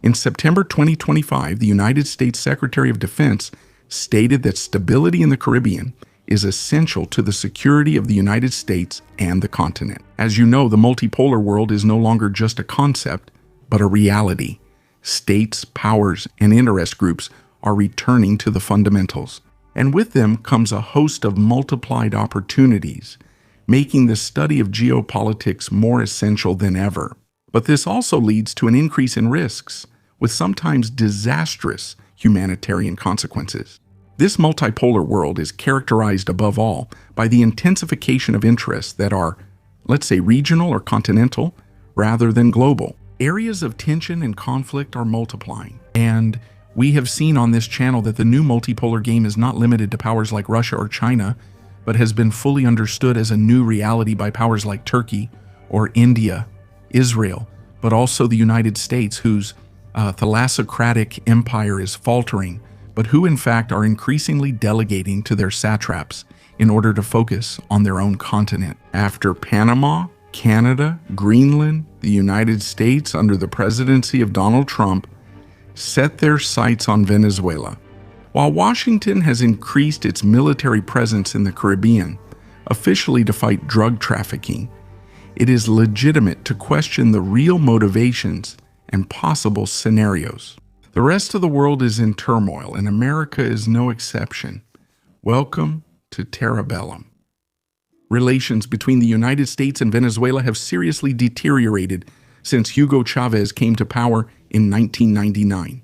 In September 2025, the United States Secretary of Defense stated that stability in the Caribbean is essential to the security of the United States and the continent. As you know, the multipolar world is no longer just a concept, but a reality. States, powers, and interest groups are returning to the fundamentals. And with them comes a host of multiplied opportunities, making the study of geopolitics more essential than ever. But this also leads to an increase in risks, with sometimes disastrous humanitarian consequences. This multipolar world is characterized above all by the intensification of interests that are, let's say, regional or continental, rather than global. Areas of tension and conflict are multiplying, and we have seen on this channel that the new multipolar game is not limited to powers like Russia or China, but has been fully understood as a new reality by powers like Turkey or India, Israel, but also the United States, whose thalassocratic empire is faltering, but who in fact are increasingly delegating to their satraps in order to focus on their own continent. After Panama, Canada, Greenland, the United States under the presidency of Donald Trump set their sights on Venezuela. While Washington has increased its military presence in the Caribbean, officially to fight drug trafficking, it is legitimate to question the real motivations and possible scenarios. The rest of the world is in turmoil, and America is no exception. Welcome to Terra Bellum. Relations between the United States and Venezuela have seriously deteriorated since Hugo Chavez came to power in 1999.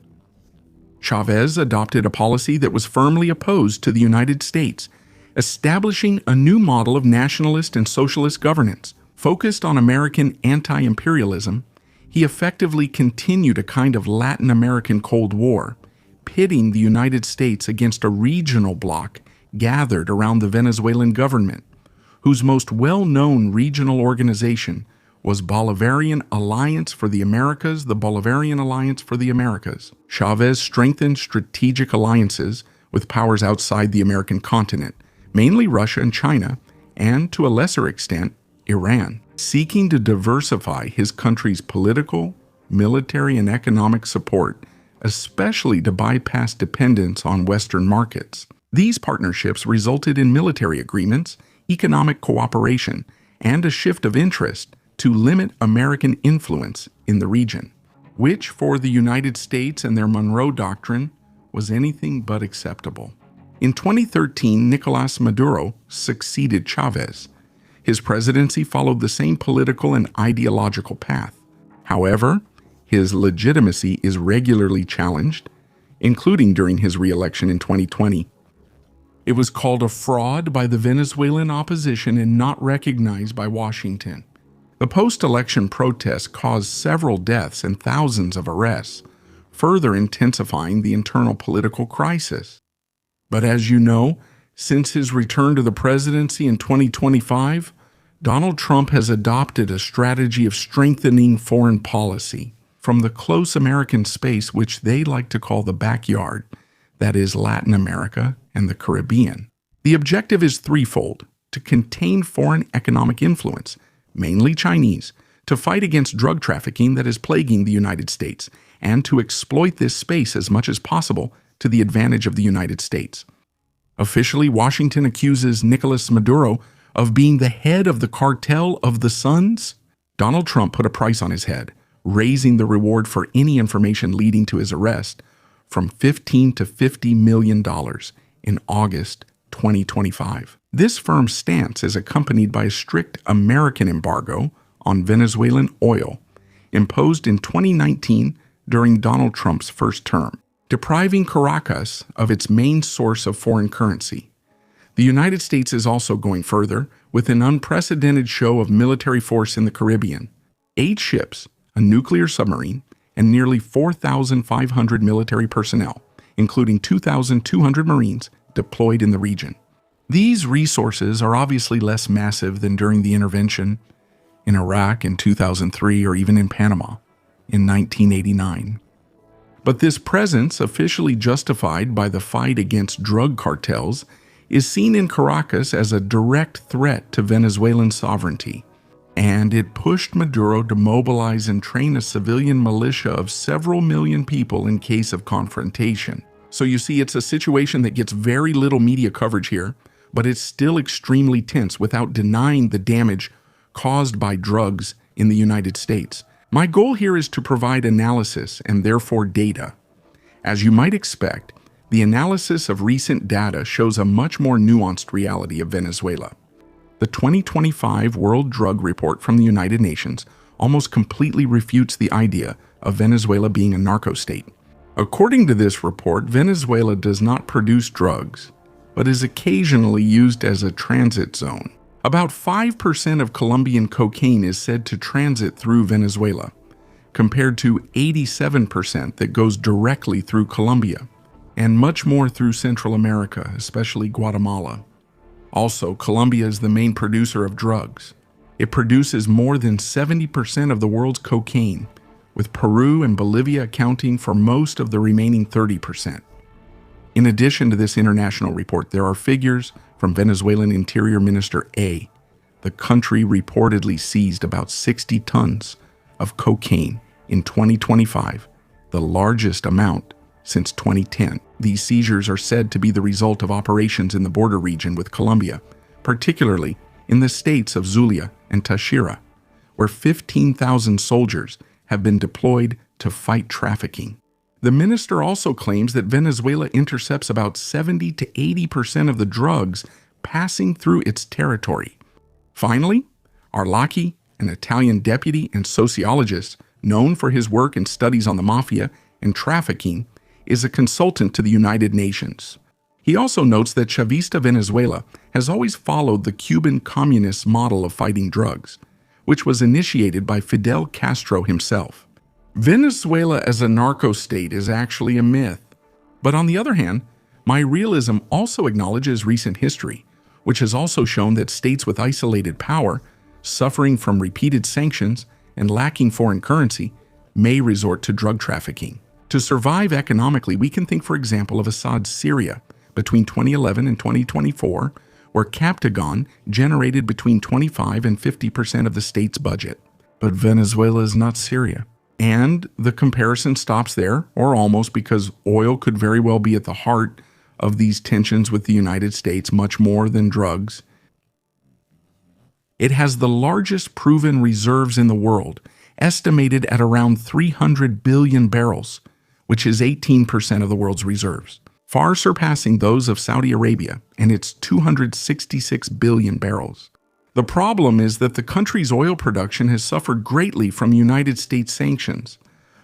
Chavez adopted a policy that was firmly opposed to the United States, establishing a new model of nationalist and socialist governance. Focused on American anti-imperialism, he effectively continued a kind of Latin American Cold War, pitting the United States against a regional bloc gathered around the Venezuelan government, whose most well-known regional organization was Bolivarian Alliance for the Americas, the Bolivarian Alliance for the Americas. Chavez strengthened strategic alliances with powers outside the American continent, mainly Russia and China, and to a lesser extent, Iran, seeking to diversify his country's political, military, and economic support, especially to bypass dependence on Western markets. These partnerships resulted in military agreements, economic cooperation, and a shift of interest to limit American influence in the region, which for the United States and their Monroe Doctrine was anything but acceptable. In 2013, Nicolás Maduro succeeded Chavez. His presidency followed the same political and ideological path. However, his legitimacy is regularly challenged, including during his re-election in 2020. It was called a fraud by the Venezuelan opposition and not recognized by Washington. The post-election protests caused several deaths and thousands of arrests, further intensifying the internal political crisis. But as you know, since his return to the presidency in 2025, Donald Trump has adopted a strategy of strengthening foreign policy from the close American space, which they like to call the backyard, that is Latin America and the Caribbean. The objective is threefold: to contain foreign economic influence, mainly Chinese, to fight against drug trafficking that is plaguing the United States, and to exploit this space as much as possible to the advantage of the United States. Officially, Washington accuses Nicolás Maduro of being the head of the cartel of the Suns. Donald Trump put a price on his head, raising the reward for any information leading to his arrest from $15 to $50 million in August 2025. This firm stance is accompanied by a strict American embargo on Venezuelan oil, imposed in 2019 during Donald Trump's first term, depriving Caracas of its main source of foreign currency. The United States is also going further with an unprecedented show of military force in the Caribbean. 8 ships, a nuclear submarine, and nearly 4,500 military personnel, including 2,200 Marines, deployed in the region. These resources are obviously less massive than during the intervention in Iraq in 2003 or even in Panama in 1989. But this presence, officially justified by the fight against drug cartels, is seen in Caracas as a direct threat to Venezuelan sovereignty. And it pushed Maduro to mobilize and train a civilian militia of several million people in case of confrontation. So you see, it's a situation that gets very little media coverage here, but it's still extremely tense without denying the damage caused by drugs in the United States. My goal here is to provide analysis and therefore data. As you might expect, the analysis of recent data shows a much more nuanced reality of Venezuela. The 2025 World Drug Report from the United Nations almost completely refutes the idea of Venezuela being a narco-state. According to this report, Venezuela does not produce drugs, but is occasionally used as a transit zone. About 5% of Colombian cocaine is said to transit through Venezuela, compared to 87% that goes directly through Colombia, and much more through Central America, especially Guatemala. Also, Colombia is the main producer of drugs. It produces more than 70% of the world's cocaine, with Peru and Bolivia accounting for most of the remaining 30%. In addition to this international report, there are figures from Venezuelan Interior Minister A. The country reportedly seized about 60 tons of cocaine in 2025, the largest amount since 2010. These seizures are said to be the result of operations in the border region with Colombia, particularly in the states of Zulia and Táchira, where 15,000 soldiers have been deployed to fight trafficking. The minister also claims that Venezuela intercepts about 70 to 80% of the drugs passing through its territory. Finally, Arlacchi, an Italian deputy and sociologist known for his work and studies on the mafia and trafficking, is a consultant to the United Nations. He also notes that Chavista Venezuela has always followed the Cuban communist model of fighting drugs, which was initiated by Fidel Castro himself. Venezuela as a narco-state is actually a myth. But on the other hand, my realism also acknowledges recent history, which has also shown that states with isolated power, suffering from repeated sanctions and lacking foreign currency, may resort to drug trafficking. To survive economically, we can think, for example, of Assad's Syria between 2011 and 2024, where Captagon generated between 25 and 50% of the state's budget. But Venezuela is not Syria. And the comparison stops there, or almost, because oil could very well be at the heart of these tensions with the United States, much more than drugs. It has the largest proven reserves in the world, estimated at around 300 billion barrels, which is 18% of the world's reserves, far surpassing those of Saudi Arabia and its 266 billion barrels. The problem is that the country's oil production has suffered greatly from United States sanctions,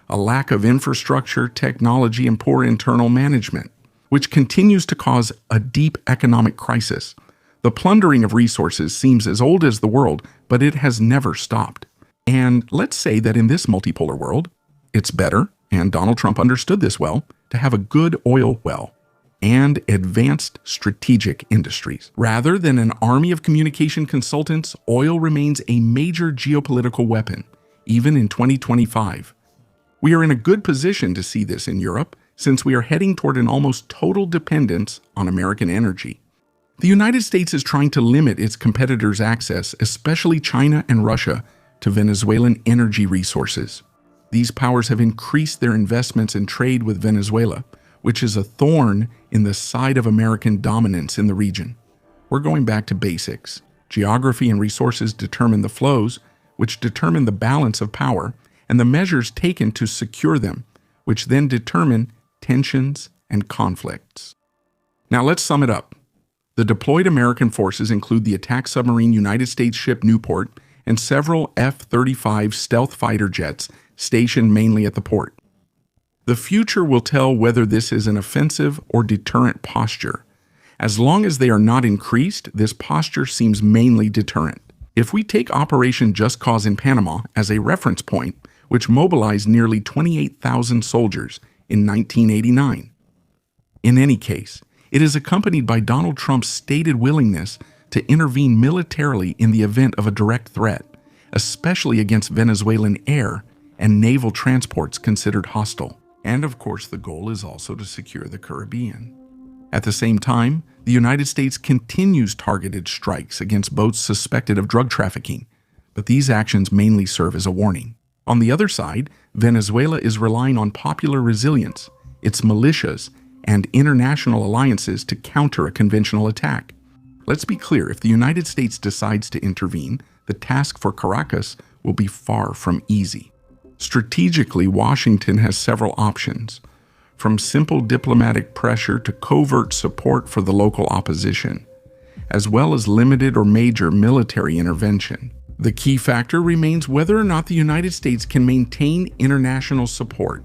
a lack of infrastructure, technology, and poor internal management, which continues to cause a deep economic crisis. The plundering of resources seems as old as the world, but it has never stopped. And let's say that in this multipolar world, it's better, and Donald Trump understood this well, to have a good oil well and advanced strategic industries. Rather than an army of communication consultants, oil remains a major geopolitical weapon, even in 2025. We are in a good position to see this in Europe, since we are heading toward an almost total dependence on American energy. The United States is trying to limit its competitors' access, especially China and Russia, to Venezuelan energy resources. These powers have increased their investments in trade with Venezuela, which is a thorn in the side of American dominance in the region. We're going back to basics. Geography and resources determine the flows, which determine the balance of power, and the measures taken to secure them, which then determine tensions and conflicts. Now let's sum it up. The deployed American forces include the attack submarine United States ship Newport and several F-35 stealth fighter jets stationed mainly at the port. The future will tell whether this is an offensive or deterrent posture. As long as they are not increased, this posture seems mainly deterrent. If we take Operation Just Cause in Panama as a reference point, which mobilized nearly 28,000 soldiers in 1989. In any case, it is accompanied by Donald Trump's stated willingness to intervene militarily in the event of a direct threat, especially against Venezuelan air and naval transports considered hostile. And of course, the goal is also to secure the Caribbean. At the same time, the United States continues targeted strikes against boats suspected of drug trafficking, but these actions mainly serve as a warning. On the other side, Venezuela is relying on popular resilience, its militias, and international alliances to counter a conventional attack. Let's be clear, if the United States decides to intervene, the task for Caracas will be far from easy. Strategically, Washington has several options, from simple diplomatic pressure to covert support for the local opposition, as well as limited or major military intervention. The key factor remains whether or not the United States can maintain international support,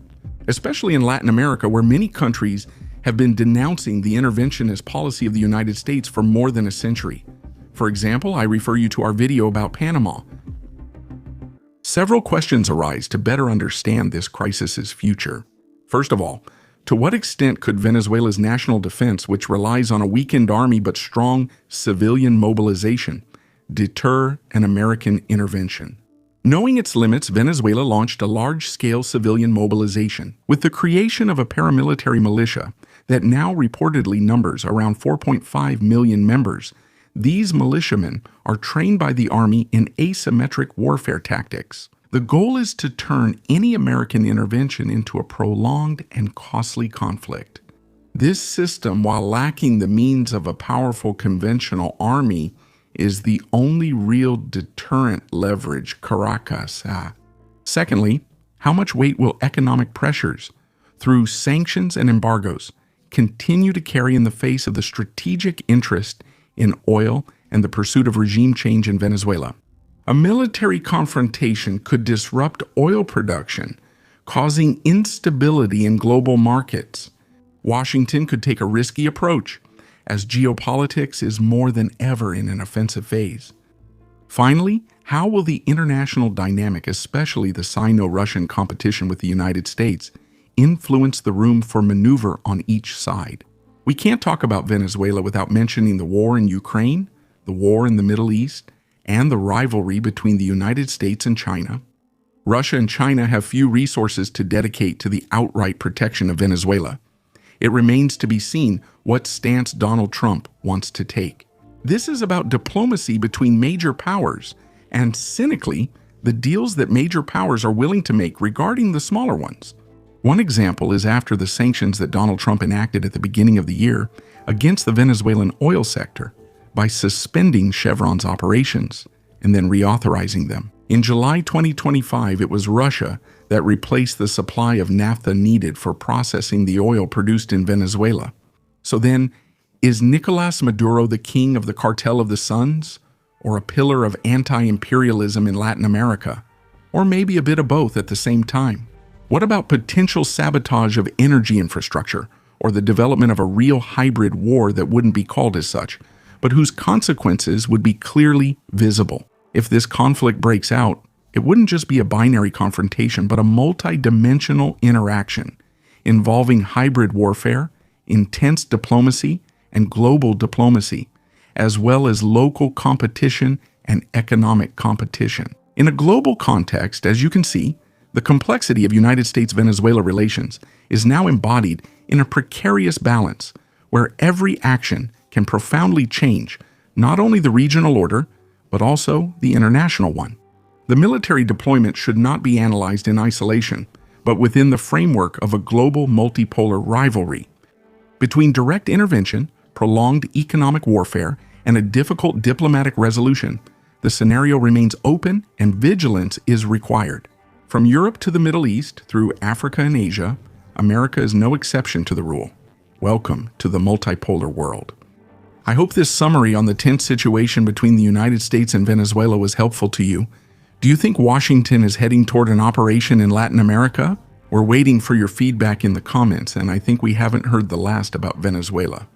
especially in Latin America, where many countries have been denouncing the interventionist policy of the United States for more than a century. For example, I refer you to our video about Panama. Several questions arise to better understand this crisis's future. First of all, to what extent could Venezuela's national defense, which relies on a weakened army but strong civilian mobilization, deter an American intervention? Knowing its limits, Venezuela launched a large-scale civilian mobilization with the creation of a paramilitary militia that now reportedly numbers around 4.5 million members. These militiamen are trained by the army in asymmetric warfare tactics. The goal is to turn any American intervention into a prolonged and costly conflict. This system, while lacking the means of a powerful conventional army, is the only real deterrent leverage Caracas has. Secondly, how much weight will economic pressures, through sanctions and embargoes, continue to carry in the face of the strategic interest in oil and the pursuit of regime change in Venezuela? A military confrontation could disrupt oil production, causing instability in global markets. Washington could take a risky approach, as geopolitics is more than ever in an offensive phase. Finally, how will the international dynamic, especially the Sino-Russian competition with the United States, influence the room for maneuver on each side? We can't talk about Venezuela without mentioning the war in Ukraine, the war in the Middle East, and the rivalry between the United States and China. Russia and China have few resources to dedicate to the outright protection of Venezuela. It remains to be seen what stance Donald Trump wants to take. This is about diplomacy between major powers and, cynically, the deals that major powers are willing to make regarding the smaller ones. One example is after the sanctions that Donald Trump enacted at the beginning of the year against the Venezuelan oil sector by suspending Chevron's operations and then reauthorizing them. In July 2025, it was Russia that replaced the supply of naphtha needed for processing the oil produced in Venezuela. So then, is Nicolas Maduro the king of the cartel of the suns, or a pillar of anti-imperialism in Latin America, or maybe a bit of both at the same time? What about potential sabotage of energy infrastructure, or the development of a real hybrid war that wouldn't be called as such, but whose consequences would be clearly visible? If this conflict breaks out, it wouldn't just be a binary confrontation, but a multi-dimensional interaction involving hybrid warfare, intense diplomacy, and global diplomacy, as well as local competition and economic competition. In a global context, as you can see, the complexity of United States-Venezuela relations is now embodied in a precarious balance where every action can profoundly change not only the regional order, but also the international one. The military deployment should not be analyzed in isolation, but within the framework of a global multipolar rivalry. Between direct intervention, prolonged economic warfare, and a difficult diplomatic resolution, the scenario remains open and vigilance is required. From Europe to the Middle East, through Africa and Asia, America is no exception to the rule. Welcome to the multipolar world. I hope this summary on the tense situation between the United States and Venezuela was helpful to you. Do you think Washington is heading toward an operation in Latin America? We're waiting for your feedback in the comments, and I think we haven't heard the last about Venezuela.